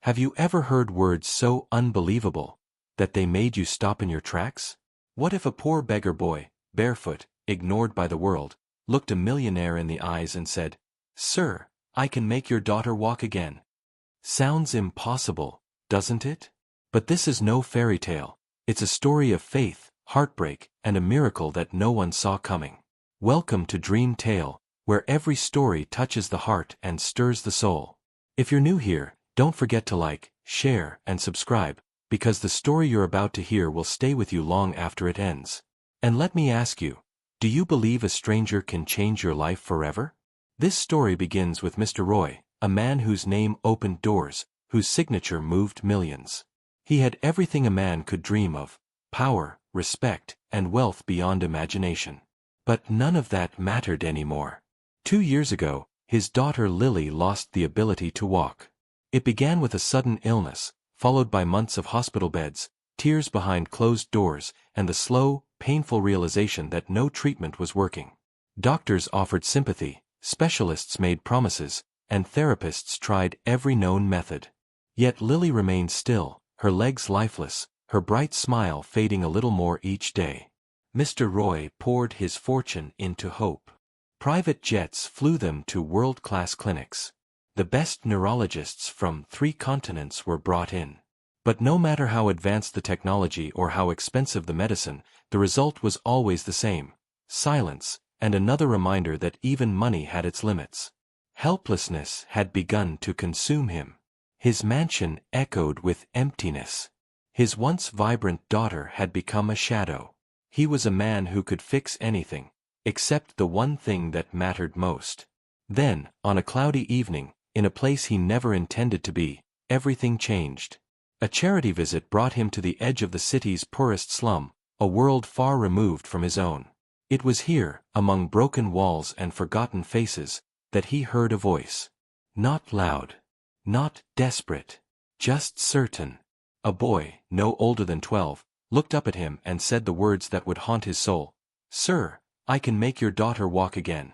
Have you ever heard words so unbelievable that they made you stop in your tracks? What if a poor beggar boy, barefoot, ignored by the world, looked a millionaire in the eyes and said, "Sir, I can make your daughter walk again"? Sounds impossible, doesn't it? But this is no fairy tale. It's a story of faith, heartbreak, and a miracle that no one saw coming. Welcome to Dream Tale, where every story touches the heart and stirs the soul. If you're new here, don't forget to like, share, and subscribe, because the story you're about to hear will stay with you long after it ends. And let me ask you, do you believe a stranger can change your life forever? This story begins with Mr. Roy, a man whose name opened doors, whose signature moved millions. He had everything a man could dream of: power, respect, and wealth beyond imagination. But none of that mattered anymore. 2 years ago, his daughter Lily lost the ability to walk. It began with a sudden illness, followed by months of hospital beds, tears behind closed doors, and the slow, painful realization that no treatment was working. Doctors offered sympathy, specialists made promises, and therapists tried every known method. Yet Lily remained still, her legs lifeless, her bright smile fading a little more each day. Mr. Roy poured his fortune into hope. Private jets flew them to world-class clinics. The best neurologists from 3 continents were brought in. But no matter how advanced the technology or how expensive the medicine, the result was always the same: silence, and another reminder that even money had its limits. Helplessness had begun to consume him. His mansion echoed with emptiness. His once vibrant daughter had become a shadow. He was a man who could fix anything, except the one thing that mattered most. Then, on a cloudy evening, in a place he never intended to be, everything changed. A charity visit brought him to the edge of the city's poorest slum, a world far removed from his own. It was here, among broken walls and forgotten faces, that he heard a voice. Not loud. Not desperate. Just certain. A boy, no older than 12, looked up at him and said the words that would haunt his soul: "Sir, I can make your daughter walk again."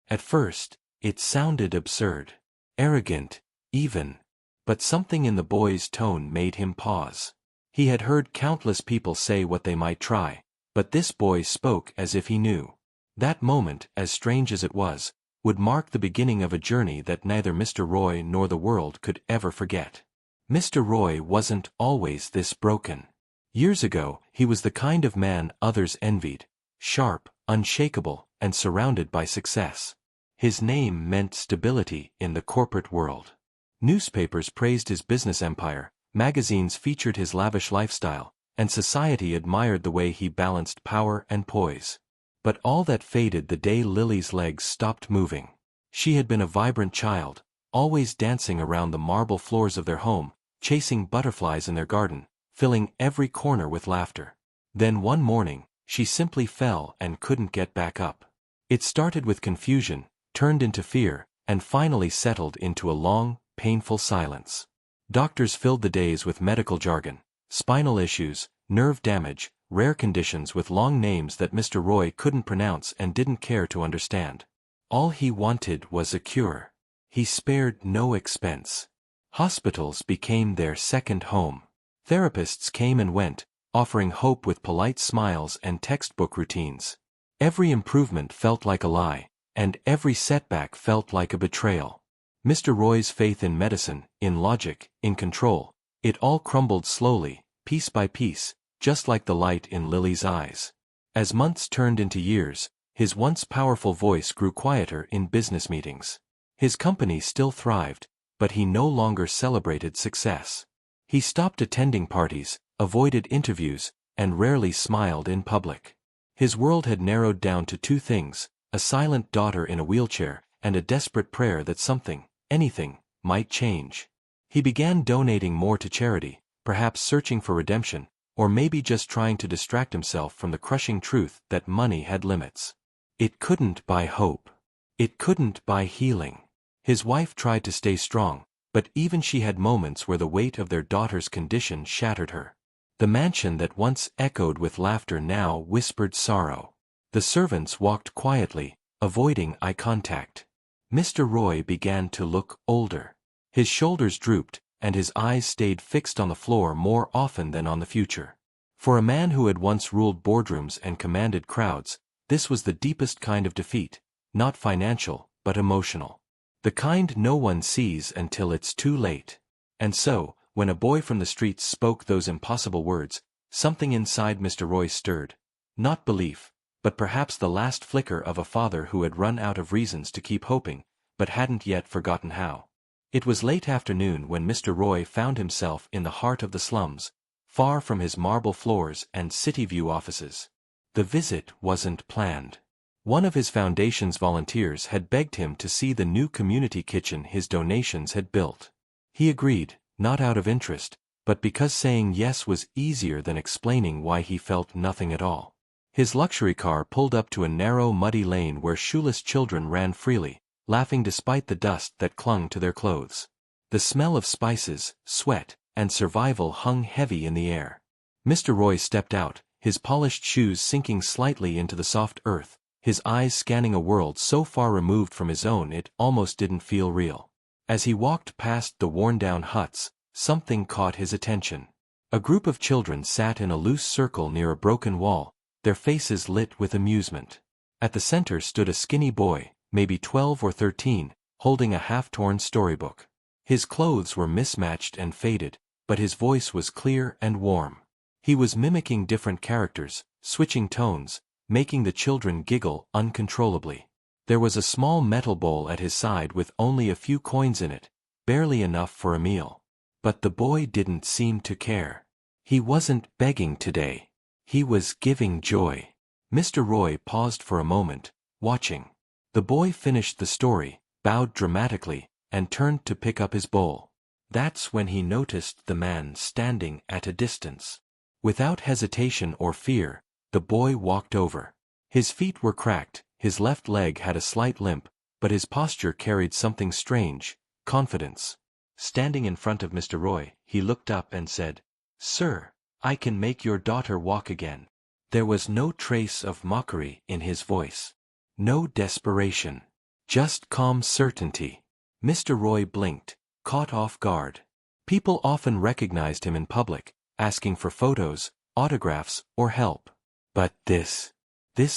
At first, it sounded absurd, arrogant, even. But something in the boy's tone made him pause. He had heard countless people say what they might try, but this boy spoke as if he knew. That moment, as strange as it was, would mark the beginning of a journey that neither Mr. Roy nor the world could ever forget. Mr. Roy wasn't always this broken. Years ago, he was the kind of man others envied: sharp, unshakable, and surrounded by success. His name meant stability in the corporate world. Newspapers praised his business empire, magazines featured his lavish lifestyle, and society admired the way he balanced power and poise. But all that faded the day Lily's legs stopped moving. She had been a vibrant child, always dancing around the marble floors of their home, chasing butterflies in their garden, filling every corner with laughter. Then one morning, she simply fell and couldn't get back up. It started with confusion, turned into fear, and finally settled into a long, painful silence. Doctors filled the days with medical jargon: spinal issues, nerve damage, rare conditions with long names that Mr. Roy couldn't pronounce and didn't care to understand. All he wanted was a cure. He spared no expense. Hospitals became their second home. Therapists came and went, offering hope with polite smiles and textbook routines. Every improvement felt like a lie, and every setback felt like a betrayal. Mr. Roy's faith in medicine, in logic, in control, it all crumbled slowly, piece by piece, just like the light in Lily's eyes. As months turned into years, his once powerful voice grew quieter in business meetings. His company still thrived, but he no longer celebrated success. He stopped attending parties, avoided interviews, and rarely smiled in public. His world had narrowed down to 2 things: a silent daughter in a wheelchair, and a desperate prayer that something, anything, might change. He began donating more to charity, perhaps searching for redemption, or maybe just trying to distract himself from the crushing truth that money had limits. It couldn't buy hope. It couldn't buy healing. His wife tried to stay strong, but even she had moments where the weight of their daughter's condition shattered her. The mansion that once echoed with laughter now whispered sorrow. The servants walked quietly, avoiding eye contact. Mr. Roy began to look older. His shoulders drooped, and his eyes stayed fixed on the floor more often than on the future. For a man who had once ruled boardrooms and commanded crowds, this was the deepest kind of defeat, not financial, but emotional. The kind no one sees until it's too late. And so, when a boy from the streets spoke those impossible words, something inside Mr. Roy stirred. Not belief, but perhaps the last flicker of a father who had run out of reasons to keep hoping, but hadn't yet forgotten how. It was late afternoon when Mr. Roy found himself in the heart of the slums, far from his marble floors and city view offices. The visit wasn't planned. One of his foundation's volunteers had begged him to see the new community kitchen his donations had built. He agreed, not out of interest, but because saying yes was easier than explaining why he felt nothing at all. His luxury car pulled up to a narrow muddy lane where shoeless children ran freely, laughing despite the dust that clung to their clothes. The smell of spices, sweat, and survival hung heavy in the air. Mr. Roy stepped out, his polished shoes sinking slightly into the soft earth, his eyes scanning a world so far removed from his own it almost didn't feel real. As he walked past the worn-down huts, something caught his attention. A group of children sat in a loose circle near a broken wall, their faces lit with amusement. At the center stood a skinny boy, maybe 12 or 13, holding a half-torn storybook. His clothes were mismatched and faded, but his voice was clear and warm. He was mimicking different characters, switching tones, making the children giggle uncontrollably. There was a small metal bowl at his side with only a few coins in it, barely enough for a meal. But the boy didn't seem to care. He wasn't begging today. He was giving joy. Mr. Roy paused for a moment, watching. The boy finished the story, bowed dramatically, and turned to pick up his bowl. That's when he noticed the man standing at a distance. Without hesitation or fear, the boy walked over. His feet were cracked, his left leg had a slight limp, but his posture carried something strange, confidence. Standing in front of Mr. Roy, he looked up and said, "Sir, I can make your daughter walk again." There was no trace of mockery in his voice. No desperation. Just calm certainty. Mr. Roy blinked, caught off guard. People often recognized him in public, asking for photos, autographs, or help. But this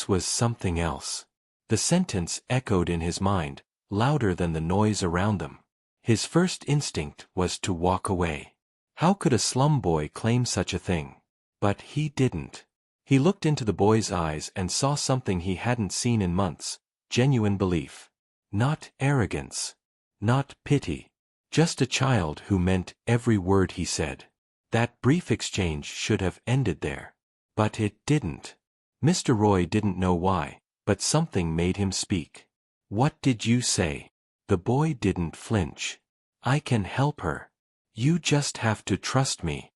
was something else. The sentence echoed in his mind, louder than the noise around them. His first instinct was to walk away. How could a slum boy claim such a thing? But he didn't. He looked into the boy's eyes and saw something he hadn't seen in months, genuine belief. Not arrogance. Not pity. Just a child who meant every word he said. That brief exchange should have ended there. But it didn't. Mr. Roy didn't know why, but something made him speak. "What did you say?" The boy didn't flinch. "I can help her. You just have to trust me."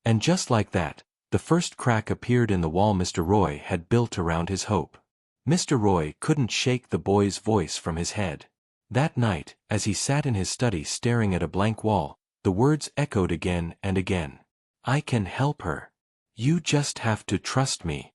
And just like that, the first crack appeared in the wall Mr. Roy had built around his hope. Mr. Roy couldn't shake the boy's voice from his head. That night, as he sat in his study staring at a blank wall, the words echoed again and again. "I can help her. You just have to trust me."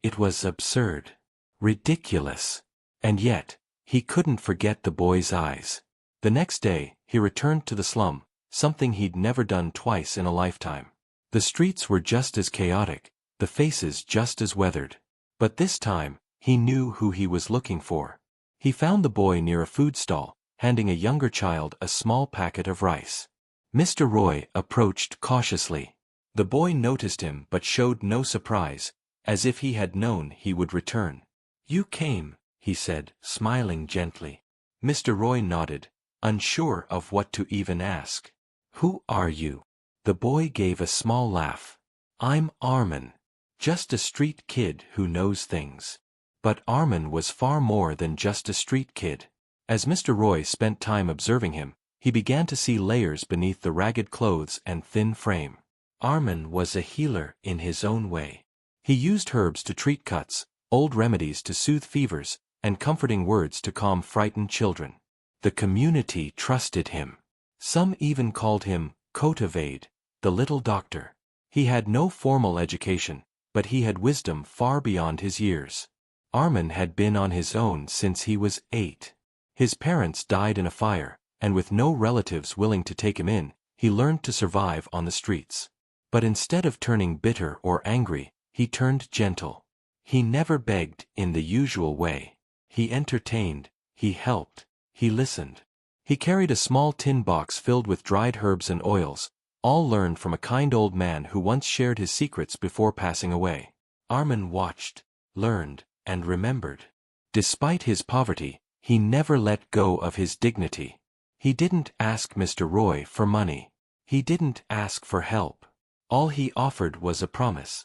It was absurd. Ridiculous. And yet, he couldn't forget the boy's eyes. The next day, he returned to the slum, something he'd never done twice in a lifetime. The streets were just as chaotic, the faces just as weathered. But this time, he knew who he was looking for. He found the boy near a food stall, handing a younger child a small packet of rice. Mr. Roy approached cautiously. The boy noticed him but showed no surprise, as if he had known he would return. "You came," he said, smiling gently. Mr. Roy nodded, unsure of what to even ask. "Who are you?" The boy gave a small laugh. "I'm Armin. Just a street kid who knows things." But Armin was far more than just a street kid. As Mr. Roy spent time observing him, he began to see layers beneath the ragged clothes and thin frame. Armin was a healer in his own way. He used herbs to treat cuts, old remedies to soothe fevers, and comforting words to calm frightened children. The community trusted him. Some even called him Cotivade, the little doctor. He had no formal education, but he had wisdom far beyond his years. Armin had been on his own since he was 8. His parents died in a fire, and with no relatives willing to take him in, he learned to survive on the streets. But instead of turning bitter or angry, he turned gentle. He never begged in the usual way. He entertained, he helped, he listened. He carried a small tin box filled with dried herbs and oils, all learned from a kind old man who once shared his secrets before passing away. Armin watched, learned, and remembered. Despite his poverty, he never let go of his dignity. He didn't ask Mr. Roy for money. He didn't ask for help. All he offered was a promise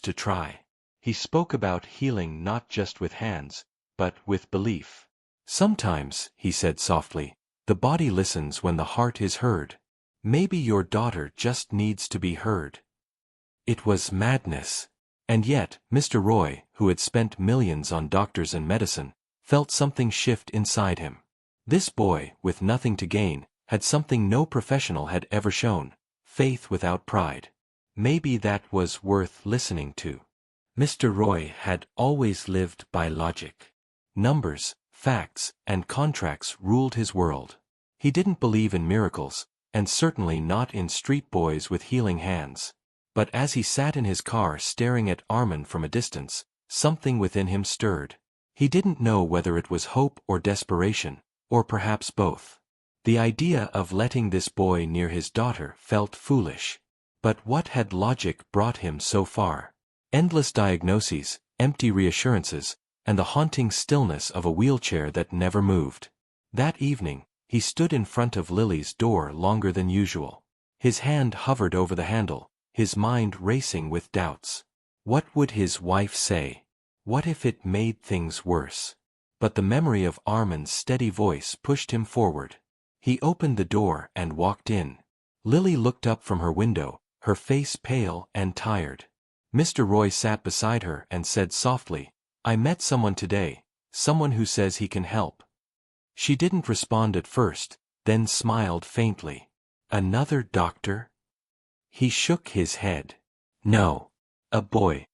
to try. He spoke about healing not just with hands, but with belief. Sometimes, he said softly, the body listens when the heart is heard. Maybe your daughter just needs to be heard. It was madness. And yet, Mr. Roy, who had spent millions on doctors and medicine, felt something shift inside him. This boy, with nothing to gain, had something no professional had ever shown: faith without pride. Maybe that was worth listening to. Mr. Roy had always lived by logic. Numbers, facts, and contracts ruled his world. He didn't believe in miracles, and certainly not in street boys with healing hands. But as he sat in his car staring at Armin from a distance, something within him stirred. He didn't know whether it was hope or desperation, or perhaps both. The idea of letting this boy near his daughter felt foolish. But what had logic brought him so far? Endless diagnoses, empty reassurances, and the haunting stillness of a wheelchair that never moved. That evening, he stood in front of Lily's door longer than usual. His hand hovered over the handle, his mind racing with doubts. What would his wife say? What if it made things worse? But the memory of Armin's steady voice pushed him forward. He opened the door and walked in. Lily looked up from her window, her face pale and tired. Mr. Roy sat beside her and said softly, "I met someone today, someone who says he can help." She didn't respond at first, then smiled faintly. "Another doctor?" He shook his head. "No. A boy."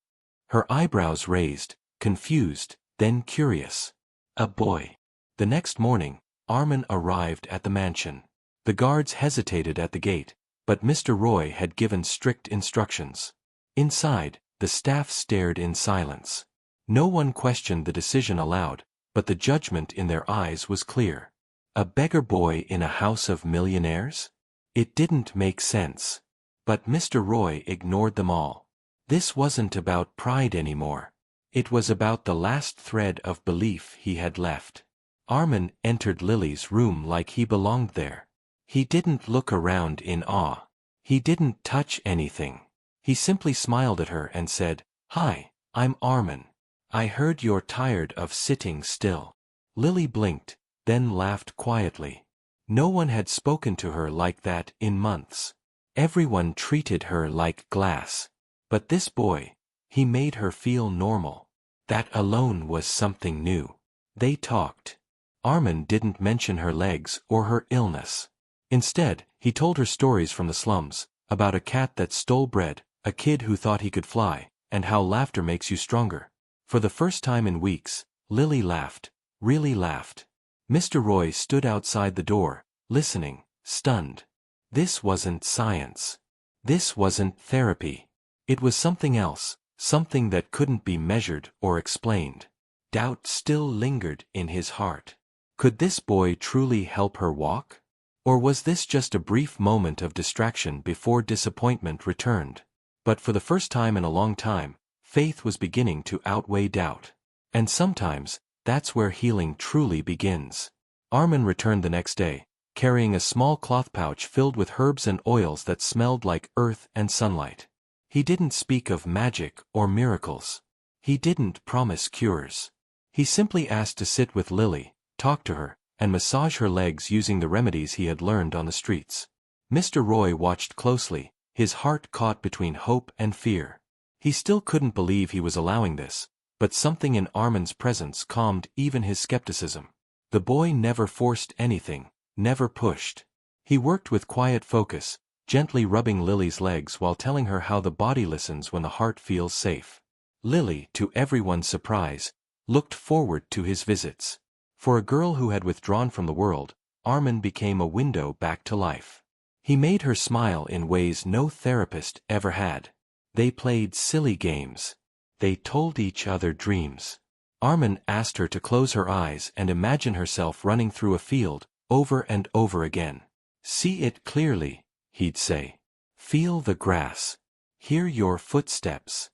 Her eyebrows raised, confused, then curious. A boy. The next morning, Armin arrived at the mansion. The guards hesitated at the gate, but Mr. Roy had given strict instructions. Inside, the staff stared in silence. No one questioned the decision aloud, but the judgment in their eyes was clear. A beggar boy in a house of millionaires? It didn't make sense. But Mr. Roy ignored them all. This wasn't about pride anymore. It was about the last thread of belief he had left. Armin entered Lily's room like he belonged there. He didn't look around in awe. He didn't touch anything. He simply smiled at her and said, "Hi, I'm Armin. I heard you're tired of sitting still." Lily blinked, then laughed quietly. No one had spoken to her like that in months. Everyone treated her like glass. But this boy, he made her feel normal. That alone was something new. They talked. Armin didn't mention her legs or her illness. Instead, he told her stories from the slums, about a cat that stole bread, a kid who thought he could fly, and how laughter makes you stronger. For the first time in weeks, Lily laughed, really laughed. Mr. Roy stood outside the door, listening, stunned. This wasn't science. This wasn't therapy. It was something else, something that couldn't be measured or explained. Doubt still lingered in his heart. Could this boy truly help her walk? Or was this just a brief moment of distraction before disappointment returned? But for the first time in a long time, faith was beginning to outweigh doubt. And sometimes, that's where healing truly begins. Armin returned the next day, carrying a small cloth pouch filled with herbs and oils that smelled like earth and sunlight. He didn't speak of magic or miracles. He didn't promise cures. He simply asked to sit with Lily, talk to her, and massage her legs using the remedies he had learned on the streets. Mr. Roy watched closely, his heart caught between hope and fear. He still couldn't believe he was allowing this, but something in Armin's presence calmed even his skepticism. The boy never forced anything, never pushed. He worked with quiet focus, gently rubbing Lily's legs while telling her how the body listens when the heart feels safe. Lily, to everyone's surprise, looked forward to his visits. For a girl who had withdrawn from the world, Armin became a window back to life. He made her smile in ways no therapist ever had. They played silly games. They told each other dreams. Armin asked her to close her eyes and imagine herself running through a field, over and over again. See it clearly, he'd say. Feel the grass. Hear your footsteps.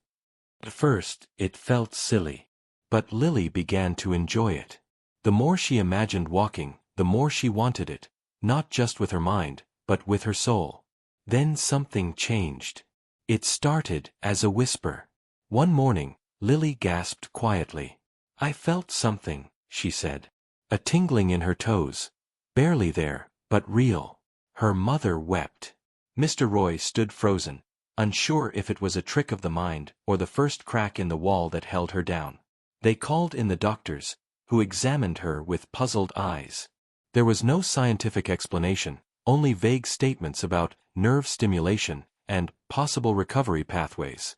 At first, it felt silly. But Lily began to enjoy it. The more she imagined walking, the more she wanted it, not just with her mind, but with her soul. Then something changed. It started as a whisper. One morning, Lily gasped quietly. I felt something, she said. A tingling in her toes. Barely there, but real. Her mother wept. Mr. Roy stood frozen, unsure if it was a trick of the mind or the first crack in the wall that held her down. They called in the doctors, who examined her with puzzled eyes. There was no scientific explanation, only vague statements about nerve stimulation and possible recovery pathways.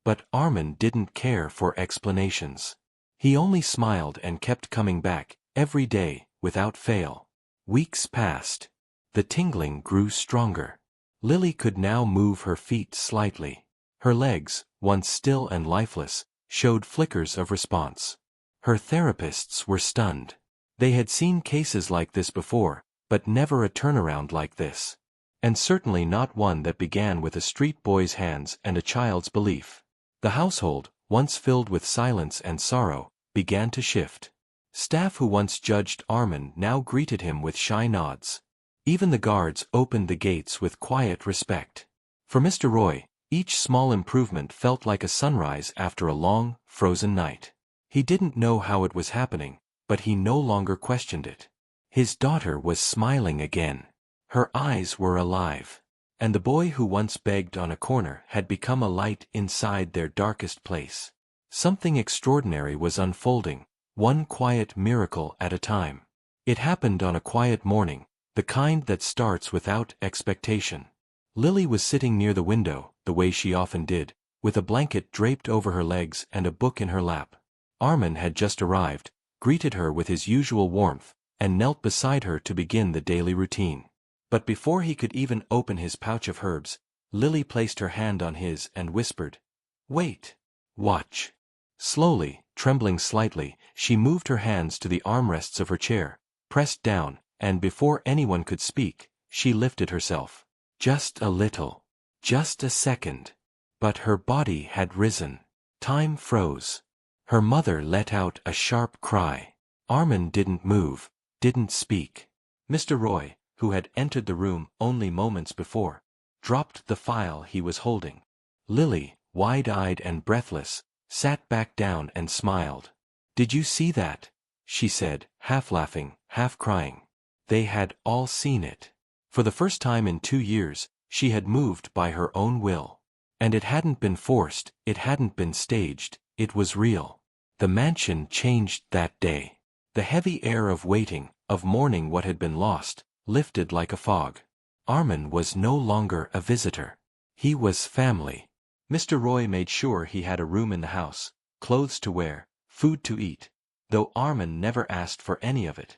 But Armin didn't care for explanations. He only smiled and kept coming back, every day, without fail. Weeks passed. The tingling grew stronger. Lily could now move her feet slightly. Her legs, once still and lifeless, showed flickers of response. Her therapists were stunned. They had seen cases like this before, but never a turnaround like this. And certainly not one that began with a street boy's hands and a child's belief. The household, once filled with silence and sorrow, began to shift. Staff who once judged Armin now greeted him with shy nods. Even the guards opened the gates with quiet respect. For Mr. Roy, each small improvement felt like a sunrise after a long, frozen night. He didn't know how it was happening, but he no longer questioned it. His daughter was smiling again. Her eyes were alive. And the boy who once begged on a corner had become a light inside their darkest place. Something extraordinary was unfolding, one quiet miracle at a time. It happened on a quiet morning, the kind that starts without expectation. Lily was sitting near the window, the way she often did, with a blanket draped over her legs and a book in her lap. Armin had just arrived, greeted her with his usual warmth, and knelt beside her to begin the daily routine. But before he could even open his pouch of herbs, Lily placed her hand on his and whispered, "Wait. Watch." Slowly, trembling slightly, she moved her hands to the armrests of her chair, pressed down, and before anyone could speak, she lifted herself. Just a little. Just a second. But her body had risen. Time froze. Her mother let out a sharp cry. Armin didn't move, didn't speak. Mr. Roy, who had entered the room only moments before, dropped the file he was holding. Lily, wide-eyed and breathless, sat back down and smiled. "Did you see that?" she said, half laughing, half crying. They had all seen it. For the first time in 2 years, she had moved by her own will. And it hadn't been forced, it hadn't been staged, it was real. The mansion changed that day. The heavy air of waiting, of mourning what had been lost, lifted like a fog. Armin was no longer a visitor. He was family. Mr. Roy made sure he had a room in the house, clothes to wear, food to eat, though Armin never asked for any of it.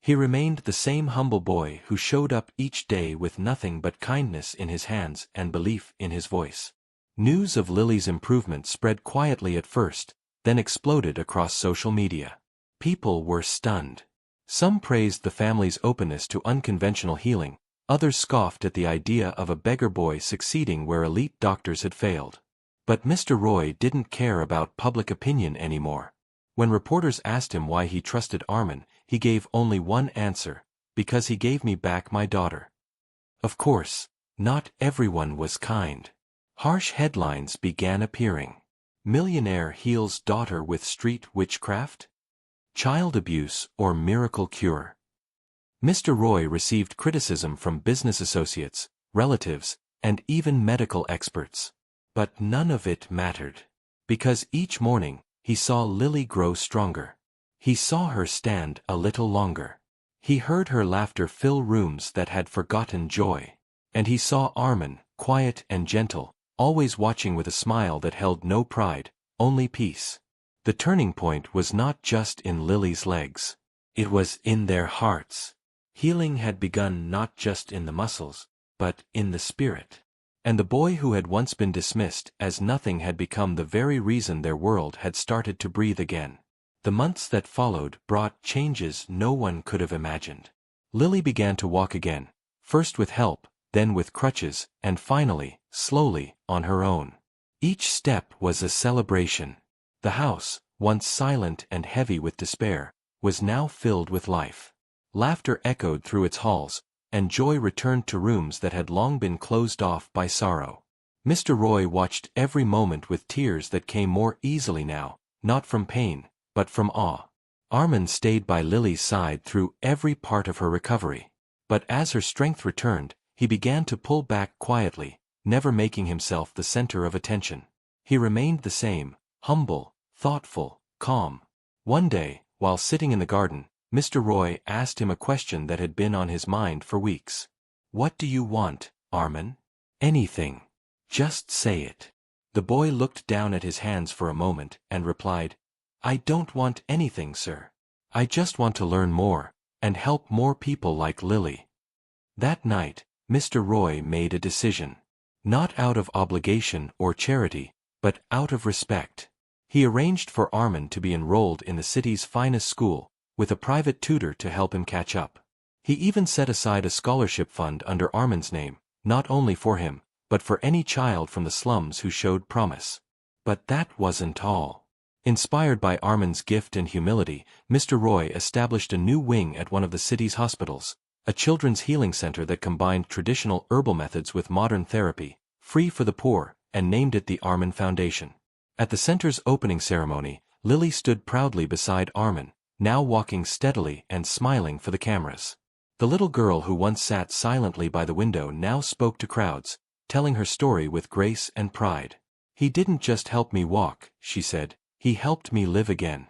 He remained the same humble boy who showed up each day with nothing but kindness in his hands and belief in his voice. News of Lily's improvement spread quietly at first, then exploded across social media. People were stunned. Some praised the family's openness to unconventional healing, others scoffed at the idea of a beggar boy succeeding where elite doctors had failed. But Mr. Roy didn't care about public opinion anymore. When reporters asked him why he trusted Armin, he gave only one answer: because he gave me back my daughter. Of course, not everyone was kind. Harsh headlines began appearing. Millionaire heals daughter with street witchcraft? Child abuse or miracle cure? Mr. Roy received criticism from business associates, relatives, and even medical experts. But none of it mattered. Because each morning, he saw Lily grow stronger. He saw her stand a little longer. He heard her laughter fill rooms that had forgotten joy. And he saw Armin, quiet and gentle, always watching with a smile that held no pride, only peace. The turning point was not just in Lily's legs. It was in their hearts. Healing had begun not just in the muscles, but in the spirit. And the boy who had once been dismissed as nothing had become the very reason their world had started to breathe again. The months that followed brought changes no one could have imagined. Lily began to walk again, first with help, then with crutches, and finally, slowly, on her own. Each step was a celebration. The house, once silent and heavy with despair, was now filled with life. Laughter echoed through its halls, and joy returned to rooms that had long been closed off by sorrow. Mr. Roy watched every moment with tears that came more easily now, not from pain, but from awe. Armin stayed by Lily's side through every part of her recovery. But as her strength returned, he began to pull back quietly, never making himself the center of attention. He remained the same, humble, thoughtful, calm. One day, while sitting in the garden, Mr. Roy asked him a question that had been on his mind for weeks. "What do you want, Armin?" "Anything. Just say it." The boy looked down at his hands for a moment and replied, "I don't want anything, sir. I just want to learn more, and help more people like Lily." That night, Mr. Roy made a decision. Not out of obligation or charity, but out of respect. He arranged for Armin to be enrolled in the city's finest school, with a private tutor to help him catch up. He even set aside a scholarship fund under Armin's name, not only for him, but for any child from the slums who showed promise. But that wasn't all. Inspired by Armin's gift and humility, Mr. Roy established a new wing at one of the city's hospitals, a children's healing center that combined traditional herbal methods with modern therapy, free for the poor, and named it the Armin Foundation. At the center's opening ceremony, Lily stood proudly beside Armin, now walking steadily and smiling for the cameras. The little girl who once sat silently by the window now spoke to crowds, telling her story with grace and pride. "He didn't just help me walk," she said, "he helped me live again."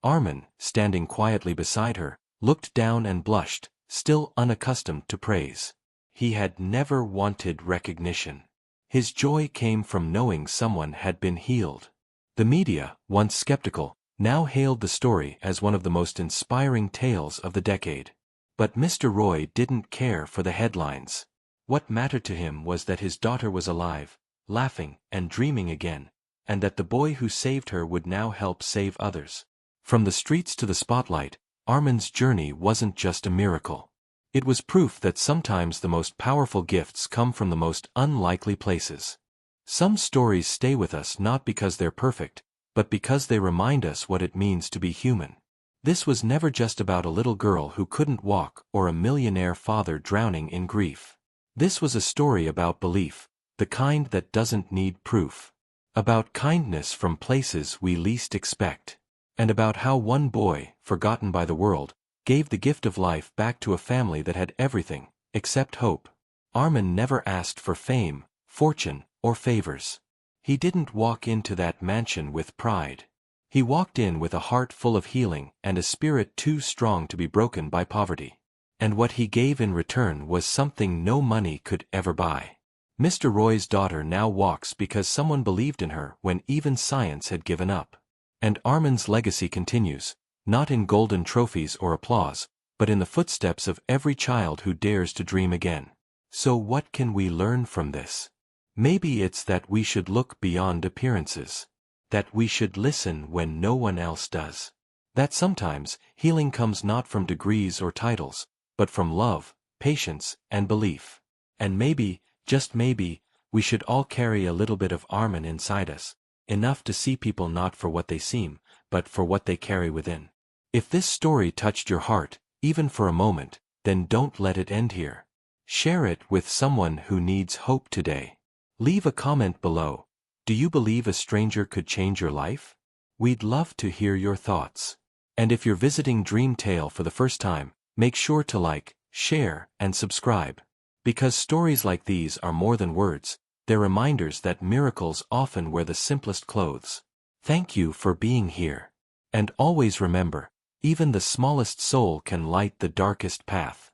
Armin, standing quietly beside her, looked down and blushed, still unaccustomed to praise. He had never wanted recognition. His joy came from knowing someone had been healed. The media, once skeptical, now hailed the story as one of the most inspiring tales of the decade. But Mr. Roy didn't care for the headlines. What mattered to him was that his daughter was alive, laughing and dreaming again, and that the boy who saved her would now help save others. From the streets to the spotlight, Armin's journey wasn't just a miracle. It was proof that sometimes the most powerful gifts come from the most unlikely places. Some stories stay with us not because they're perfect, but because they remind us what it means to be human. This was never just about a little girl who couldn't walk or a millionaire father drowning in grief. This was a story about belief, the kind that doesn't need proof. About kindness from places we least expect. And about how one boy, forgotten by the world, gave the gift of life back to a family that had everything, except hope. Armin never asked for fame, fortune, or favors. He didn't walk into that mansion with pride. He walked in with a heart full of healing and a spirit too strong to be broken by poverty. And what he gave in return was something no money could ever buy. Mr. Roy's daughter now walks because someone believed in her when even science had given up. And Armin's legacy continues, not in golden trophies or applause, but in the footsteps of every child who dares to dream again. So what can we learn from this? Maybe it's that we should look beyond appearances. That we should listen when no one else does. That sometimes, healing comes not from degrees or titles, but from love, patience, and belief. And maybe, just maybe, we should all carry a little bit of Armin inside us, enough to see people not for what they seem, but for what they carry within. If this story touched your heart, even for a moment, then don't let it end here. Share it with someone who needs hope today. Leave a comment below. Do you believe a stranger could change your life? We'd love to hear your thoughts. And if you're visiting Dream Tale for the first time, make sure to like, share, and subscribe. Because stories like these are more than words, they're reminders that miracles often wear the simplest clothes. Thank you for being here. And always remember, even the smallest soul can light the darkest path.